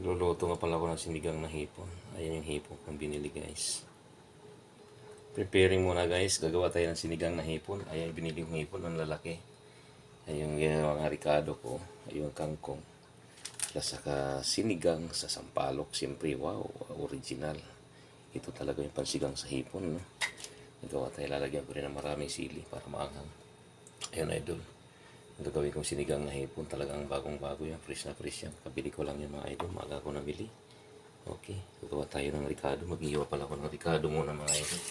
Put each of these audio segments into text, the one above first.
Nagluluto nga pala ako ng sinigang na hipon. Ayan yung hipon kong binili guys. Preparing muna guys. Gagawa tayo ng sinigang na hipon. Ayan yung binili kong hipon. Ang lalaki. Ayan yung ginawang ricado ko. Ayan yung kangkong. Plus saka sinigang sa sampalok. Siyempre wow. Original. Ito talaga yung pansigang sa hipon. No? Nagawa tayo. Lalagyan ko rin ng maraming sili para maanghang. Ayan idol. Ang gagawin kong sinigang na hipon, talagang bagong-bago yan, fresh na fresh yan. Kabili ko lang yung mga idol, maaga ko nabili. Okay, gagawa tayo ng ricado. Mag-iwa pala ako ng ricado muna mga idol.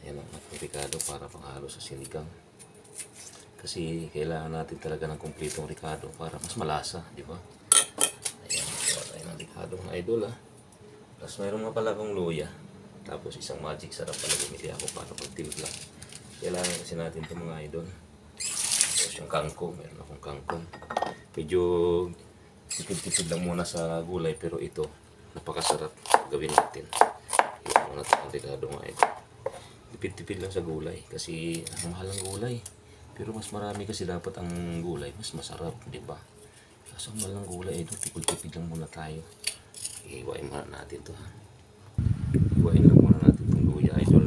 Ayan ang ating ricado para panghalo sa sinigang. Kasi kailangan natin talaga ng kumpletong ricado para mas malasa, di ba? Ayan, gagawa tayo ng ricado mga idol ha. Tapos mayroon nga pala akong luya. Tapos isang magic sarap pala bumili ako para pagtimpla. Kailangan kasi natin ito mga idol. Yung kangkong, meron akong kangkong. Medyo tipid-tipid lang muna sa gulay pero ito napakasarap gawin natin. Iwan muna ito ang ricado mga ito. Tipid-tipid lang sa gulay kasi ang mahal ang gulay. Pero mas marami kasi dapat ang gulay, mas masarap, di ba? Kaso ang mahal ng gulay ito, tipid-tipid lang muna tayo. Iwain muna natin ito ha. Iwain lang muna natin itong luya idol.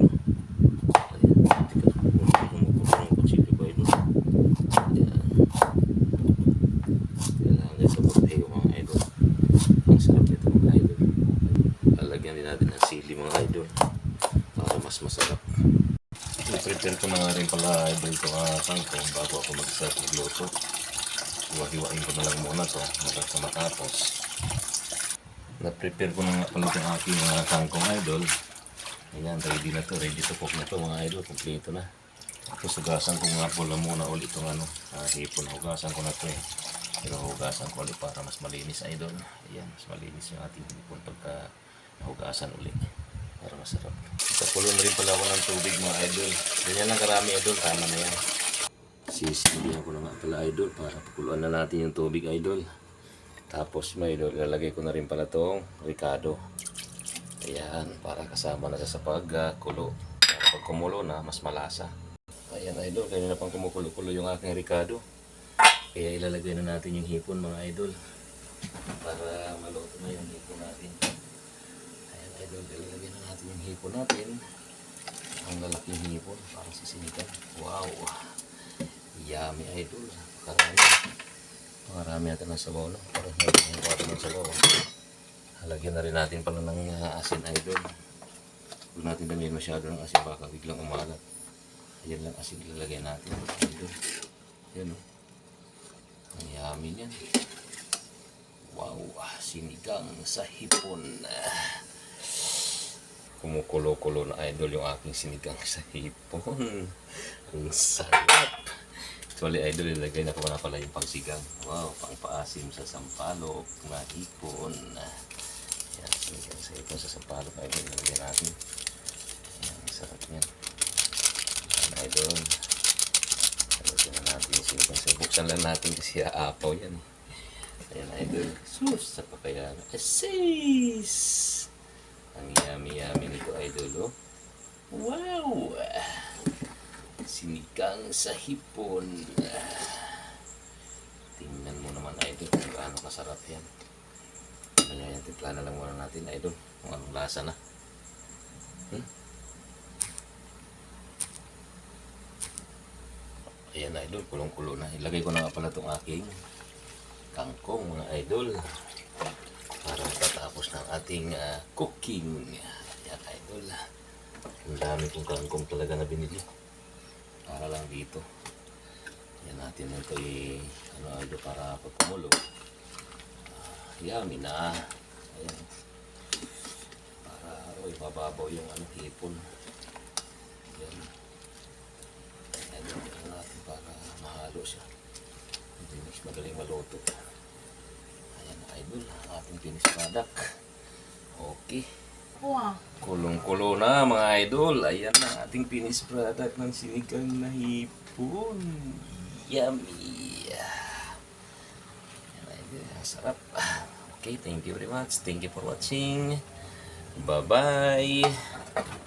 Para mas masarap. I-prepare ko na nga rin pala idol ito kangkong bago ako mag-start magluto. Iwa-hiwain ko na lang muna ito hanggang sa matapos. Na-prepare ko na nga pala itong aking kangkong idol. Ayan, ready na ito, ready to cook na ito mga idol, kompleto na. Tapos hugasan ko nga pala muna ulit itong hipon. Hugasan ko na ito eh. Pero hugasan ko ulit para mas malinis idol. Ayan, mas malinis yung ating hipon pagka nahugasan ulit. Para masarap. Ipakulo na rin pala ako ng tubig mga idol. Ganyan lang karami idol, tama na yan. Sisilihan ko na nga pala idol para pakuluan na natin yung tubig idol. Tapos may idol, ilalagay ko na rin pala itong ricado. Ayan, para kasama na sa pagkulo. Para pag kumulo na, mas malasa. Ayan idol, kanina pang kumukulo-kulo yung aking ricado. Kaya ilalagay na natin yung hipon mga idol. Para maluto na yung hipon natin. Idol, ilalagay na natin yung hipon natin. Ang lalaking hipon para sa sinigang. Wow! Yummy idol. Marami natin ng sabaw no? Para natin ng sabaw. Halagyan na rin natin pala ng asin idol. Huwag natin damihan masyado ng asin baka biglang umalat. Ayan lang asin ilalagay natin idol. Ayan o. Ang yummy niyan. Wow! Sinigang sa hipon. Kumukulo-kulo na idol yung aking sinigang sa hipon. Ang sarap. Actually idol, ilagay na ko na pala yung pangsigang. Wow, pangpaasim sa sampalok na hipon. Yan, sinigang sa hipon sa sampalok idol. Ilagay natin. Yan, ang sarap niyan. Yan idol. Ilagay na natin yung sinigang sa hipon. Buksan lang natin kasi aapaw yan. Ayan idol. Sus, sa papaya. Asis! Ang yummy-yummy nito idol oh. Wow! Sinigang sa hipon. Tingnan mo naman idol kung gaano kasarap yan. Ayan, timpla na lang muna natin idol kung anong lasa na. Ayan idol, kulong-kulo na. Ilagay ko na nga pala itong aking kangkong mga idol. Para matapos ng ating cooking. Ayan idol. Ang dami kong kangkong talaga na binili. Para lang dito. Ayan natin ito idol para pagkumulo. Yummy na. Ayan. Para mababaw yung hipon. Ayan. Ayan natin para mahalo siya. Hindi mas magaling maluto. Idol, ang ating finished product. Okay. Wow. Kulong-kulo na mga idol. Ayan na ating finished product ng sinigang na hipon. Yummy. Ayan idol, sarap. Okay, thank you very much. Thank you for watching. Bye-bye.